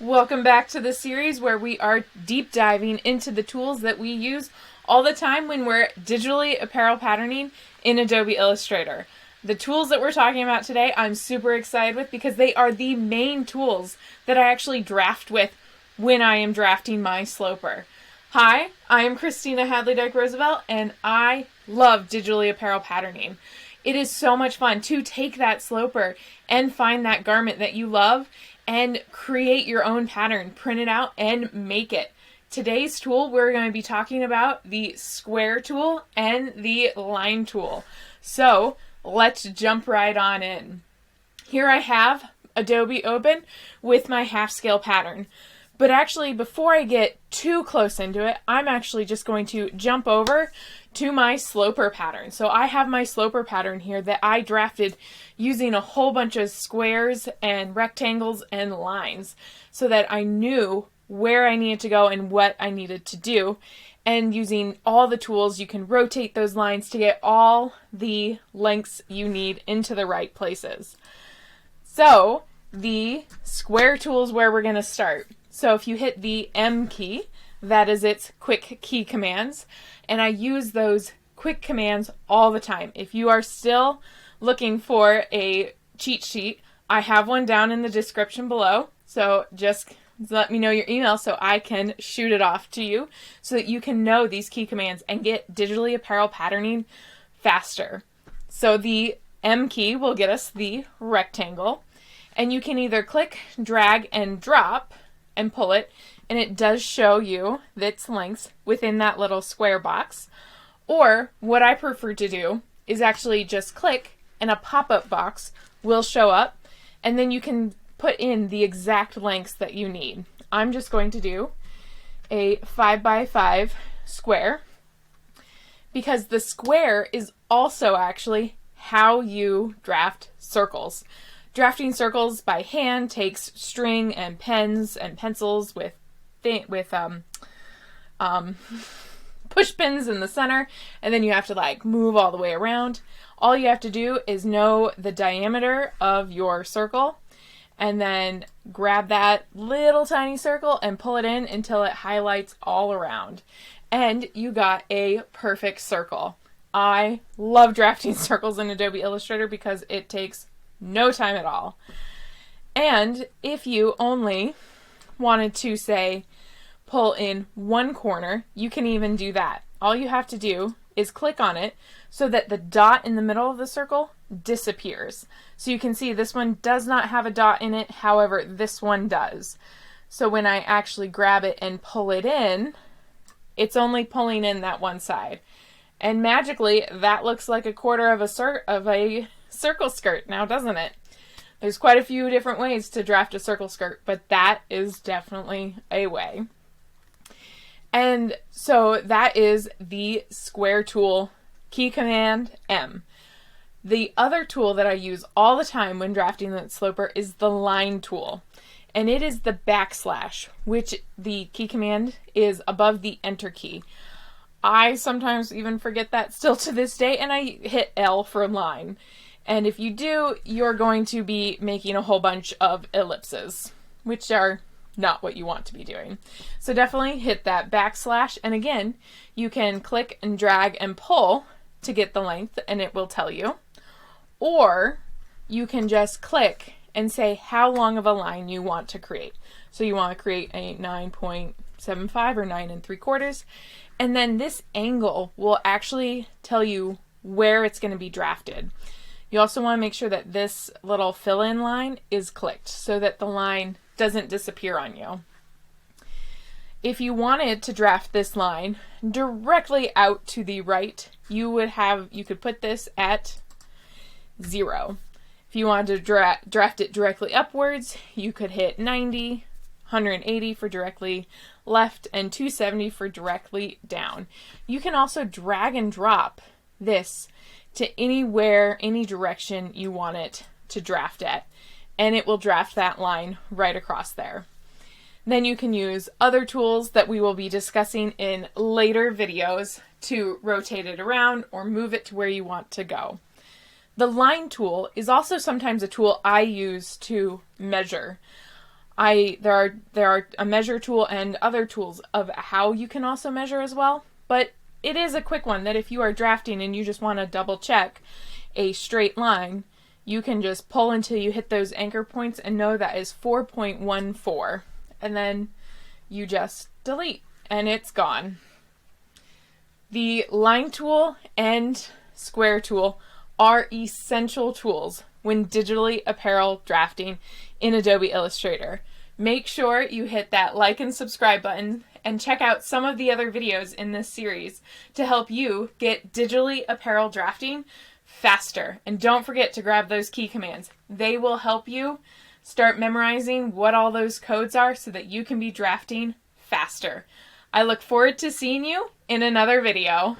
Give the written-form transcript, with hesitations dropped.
Welcome back to the series where we are deep diving into the tools that we use all the time when we're digitally apparel patterning in Adobe Illustrator. The tools that we're talking about today, I'm super excited with because they are the main tools that I actually draft with when I am drafting my sloper. Hi, I am Christina Hadley Dyke Roosevelt, and I love digitally apparel patterning. It is so much fun to take that sloper and find that garment that you love and create your own pattern, print it out, and make it. Today's tool, we're going to be talking about the square tool and the line tool. So let's jump right on in. Here I have Adobe open with my half scale pattern. But actually, before I get too close into it, I'm actually just going to jump over to my sloper pattern. So I have my sloper pattern here that I drafted using a whole bunch of squares and rectangles and lines so that I knew where I needed to go and what I needed to do. And using all the tools, you can rotate those lines to get all the lengths you need into the right places. So the square tool is where we're going to start. So if you hit the M key, that is its quick key commands, and I use those quick commands all the time. If you are still looking for a cheat sheet, I have one down in the description below, so just let me know your email so I can shoot it off to you so that you can know these key commands and get digitally apparel patterning faster. So the M key will get us the rectangle, and you can either click, drag, and drop and pull it, and it does show you its lengths within that little square box. Or what I prefer to do is actually just click and a pop-up box will show up, and then you can put in the exact lengths that you need. I'm just going to do a 5x5 square because the square is also actually how you draft circles. Drafting circles by hand takes string and pens and pencils with push pins in the center, and then you have to move all the way around. All you have to do is know the diameter of your circle and then grab that little tiny circle and pull it in until it highlights all around. And you got a perfect circle. I love drafting circles in Adobe Illustrator because it takes no time at all. And if you only wanted to, say, pull in one corner, you can even do that. All you have to do is click on it so that the dot in the middle of the circle disappears. So you can see this one does not have a dot in it, however, this one does. So when I actually grab it and pull it in, it's only pulling in that one side. And magically, that looks like a quarter of a circle skirt now, doesn't it? There's quite a few different ways to draft a circle skirt, but that is definitely a way. And so that is the square tool, key command M. The other tool that I use all the time when drafting that sloper is the line tool. And it is the backslash, which the key command is above the enter key. I sometimes even forget that still to this day, and I hit L for line. And if you do, you're going to be making a whole bunch of ellipses, which are not what you want to be doing. So definitely hit that backslash, and again, you can click and drag and pull to get the length, and it will tell you. Or you can just click and say how long of a line you want to create. So you want to create a 9.75 or 9 3/4, and then this angle will actually tell you where it's going to be drafted. You also want to make sure that this little fill-in line is clicked so that the line doesn't disappear on you. If you wanted to draft this line directly out to the right, you could put this at 0. If you wanted to draft it directly upwards, you could hit 90, 180 for directly left, and 270 for directly down. You can also drag and drop this to anywhere, any direction you want it to draft at, and it will draft that line right across there. Then you can use other tools that we will be discussing in later videos to rotate it around or move it to where you want to go. The line tool is also sometimes a tool I use to measure. There are a measure tool and other tools of how you can also measure as well, but it is a quick one that if you are drafting and you just want to double check a straight line, you can just pull until you hit those anchor points and know that is 4.14, and then you just delete and it's gone. The line tool and square tool are essential tools when digitally apparel drafting in Adobe Illustrator. Make sure you hit that like and subscribe button and check out some of the other videos in this series to help you get digitally apparel drafting faster. And don't forget to grab those key commands. They will help you start memorizing what all those codes are so that you can be drafting faster. I look forward to seeing you in another video.